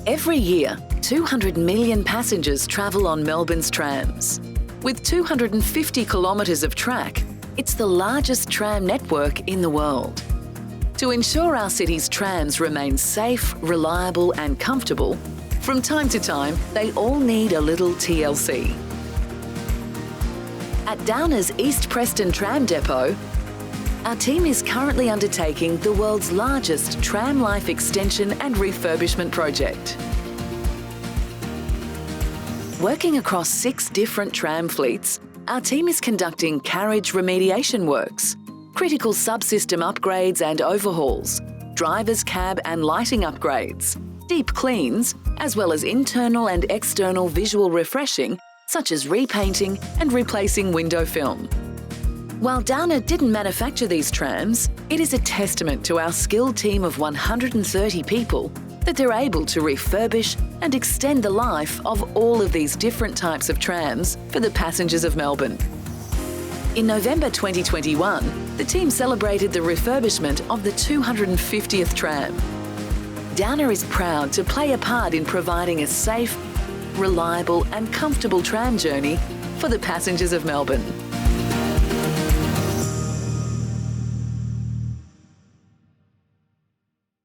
Every year, 200 million passengers travel on Melbourne's trams. With 250 kilometres of track, it's the largest tram network in the world. To ensure our city's trams remain safe, reliable and comfortable, from time to time, they all need a little TLC. At Downer's East Preston Tram Depot, our team is currently undertaking the world's largest tram life extension and refurbishment project. Working across 6 different tram fleets, our team is conducting carriage remediation works, critical subsystem upgrades and overhauls, driver's cab and lighting upgrades, deep cleans, as well as internal and external visual refreshing, such as repainting and replacing window film. While Downer didn't manufacture these trams, it is a testament to our skilled team of 130 people that they're able to refurbish and extend the life of all of these different types of trams for the passengers of Melbourne. In November 2021, the team celebrated the refurbishment of the 250th tram. Downer is proud to play a part in providing a safe, reliable and comfortable tram journey for the passengers of Melbourne.